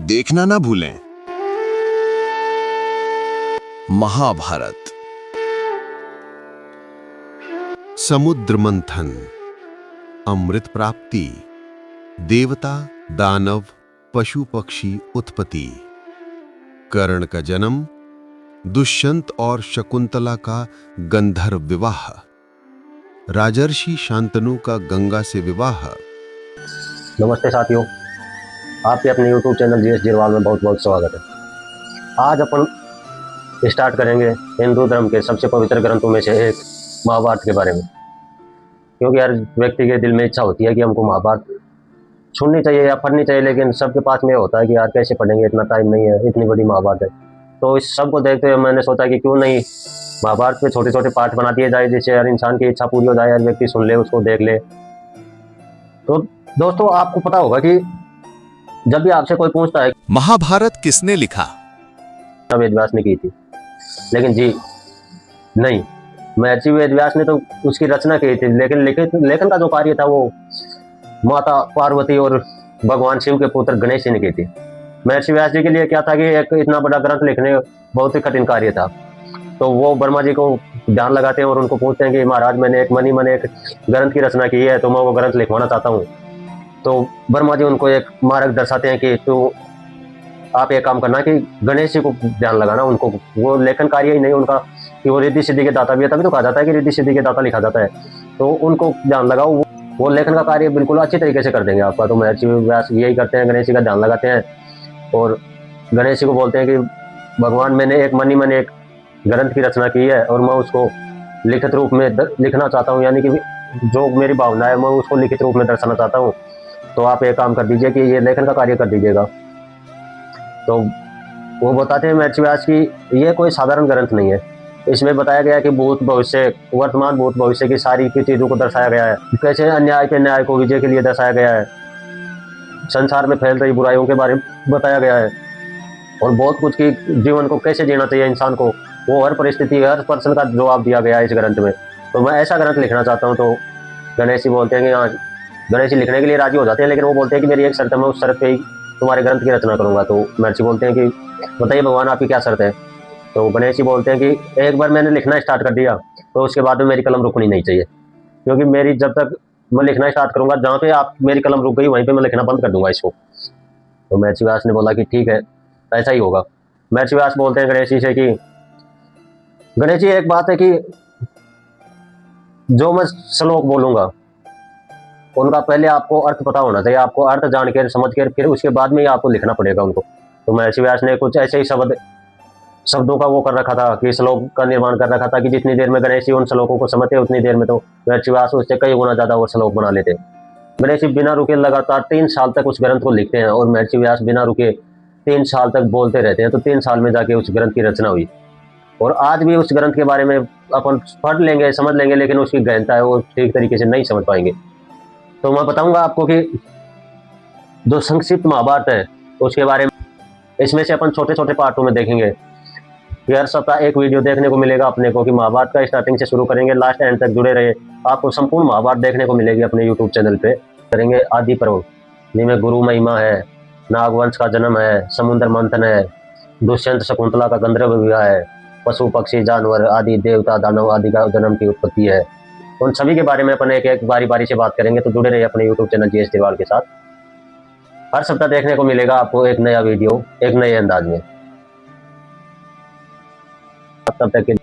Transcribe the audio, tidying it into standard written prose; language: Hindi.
देखना ना भूलें। महाभारत। समुद्र मंथन, अमृत प्राप्ति, देवता दानव पशु पक्षी उत्पत्ति, कर्ण का जन्म, दुष्यंत और शकुंतला का गंधर्व विवाह, राजर्षि शांतनु का गंगा से विवाह। नमस्ते साथियों, आपके अपने YouTube चैनल जीएस जिरवाल में बहुत बहुत स्वागत है। आज अपन स्टार्ट करेंगे हिंदू धर्म के सबसे पवित्र ग्रंथों में से एक महाभारत के बारे में, क्योंकि हर व्यक्ति के दिल में इच्छा होती है कि हमको महाभारत सुननी चाहिए या पढ़नी चाहिए, लेकिन सबके पास में होता है कि यार कैसे पढ़ेंगे, इतना टाइम नहीं है, इतनी बड़ी महाभारत है। तो इस सब को देखते हुए मैंने सोचा कि क्यों नहीं महाभारत के छोटे छोटे पार्ट बना दिए जाए, जिससे हर इंसान की इच्छा पूरी हो जाए, हर व्यक्ति सुन ले, उसको देख ले। तो दोस्तों, आपको पता होगा कि जब भी आपसे कोई पूछता है महाभारत किसने लिखा, वेदव्यास ने की थी, लेकिन जी नहीं, महर्षि वेदव्यास ने तो उसकी रचना की थी, लेकिन लेखन का जो कार्य था वो माता पार्वती और भगवान शिव के पुत्र गणेश जी ने की थी। महर्षि व्यास जी के लिए क्या था कि एक इतना बड़ा ग्रंथ लिखने बहुत ही कठिन कार्य था। तो वो ब्रह्मा जी को ध्यान लगाते हैं और उनको पूछते हैं कि महाराज, मैंने एक ग्रंथ की रचना की है, तो मैं वो ग्रंथ लिखवाना चाहता हूँ। तो ब्रह्मा जी उनको एक मार्ग दर्शाते हैं कि तो आप एक काम करना कि गणेश जी को ध्यान लगाना, उनको वो लेखन कार्य ही नहीं उनका कि वो रिद्धि सिद्धि के दाता भी है, तभी तो कहा जाता है कि रिद्धि सिद्धि के दाता लिखा जाता है। तो उनको ध्यान लगाओ, वो लेखन का कार्य बिल्कुल अच्छी तरीके से कर देंगे आपका। तो महर्षि व्यास यही करते हैं, गणेश जी का ध्यान लगाते हैं और गणेश जी को बोलते हैं कि भगवान, मैंने एक ग्रंथ की रचना की है और मैं उसको लिखित रूप में लिखना चाहता हूँ, यानी कि जो मेरी भावना है मैं उसको लिखित रूप में दर्शाना चाहता हूँ। तो आप एक काम कर दीजिए कि ये लेखन का कार्य कर दीजिएगा। तो वो बताते हैं महर्षि व्यास की ये कोई साधारण ग्रंथ नहीं है, इसमें बताया गया है कि भूत भविष्य, वर्तमान भूत भविष्य की सारी की चीजों को दर्शाया गया है, कैसे अन्याय पे न्याय को विजय के लिए दर्शाया गया है, संसार में फैल रही बुराइयों के बारे में बताया गया है, और बहुत कुछ की जीवन को कैसे जीना चाहिए इंसान को, वो हर परिस्थिति हर पर्सन का जवाब दिया गया है इस ग्रंथ में। तो मैं ऐसा ग्रंथ लिखना चाहता हूँ। तो गणेश जी बोलते हैं कि हाँ, गणेश जी लिखने के लिए राजी हो जाते हैं, लेकिन वो बोलते हैं कि मेरी एक शर्त है, मैं उस शर्त पे ही तुम्हारे ग्रंथ की रचना करूंगा। तो महर्षि बोलते हैं कि बताइए भगवान, आपकी क्या शर्त है। तो गणेश जी बोलते हैं कि एक बार मैंने लिखना स्टार्ट कर दिया तो उसके बाद में मेरी कलम रुकनी नहीं चाहिए, क्योंकि मेरी जब तक मैं लिखना स्टार्ट करूंगा, जहाँ पे आप मेरी कलम रुक गई वहीं पे मैं लिखना बंद कर दूंगा इसको। तो महर्षि व्यास ने बोला कि ठीक है, ऐसा ही होगा। महर्षि व्यास बोलते हैं गणेश जी से कि गणेश जी, एक बात है कि जो मैं श्लोक बोलूंगा उनका पहले आपको अर्थ पता होना चाहिए, आपको अर्थ जान के समझ के फिर उसके बाद में ही आपको लिखना पड़ेगा उनको। तो महर्षि व्यास ने कुछ ऐसे ही शब्दों का वो कर रखा था कि श्लोक का निर्माण कर रखा था कि जितनी देर में गणेश जी उन श्लोकों को समझते उतनी देर में तो महर्षि व्यास उससे कई गुना ज्यादा वो श्लोक बना लेते। गणेश जी बिना रुके लगातार 3 साल तक उस ग्रंथ को लिखते हैं और महर्षि व्यास बिना रुके 3 साल तक बोलते रहते हैं। तो 3 साल में जाके उस ग्रंथ की रचना हुई। और आज भी उस ग्रंथ के बारे में अपन पढ़ लेंगे, समझ लेंगे, लेकिन उसकी गहनता है वो ठीक तरीके से नहीं समझ पाएंगे। तो मैं बताऊंगा आपको कि जो संक्षिप्त महाभारत है उसके बारे में इसमें से अपन छोटे छोटे पार्टों में देखेंगे कि हर सप्ताह एक वीडियो देखने को मिलेगा अपने को, कि महाभारत का स्टार्टिंग से शुरू करेंगे, लास्ट एंड तक जुड़े रहे, आपको संपूर्ण महाभारत देखने को मिलेगी अपने यूट्यूब चैनल पे। करेंगे आदि पर्व, जिनमें गुरु महिमा है, नागवंश का जन्म है, समुद्र मंथन है, दुष्यंत शकुंतला का गंधर्व विवाह है, पशु पक्षी जानवर आदि, देवता दानव आदि का जन्म की उत्पत्ति है। उन सभी के बारे में अपन एक एक बारी बारी से बात करेंगे। तो जुड़े रहिए अपने यूट्यूब चैनल जीएस जिरवाल के साथ। हर सप्ताह देखने को मिलेगा आपको एक नया वीडियो एक नए अंदाज में। तब तक के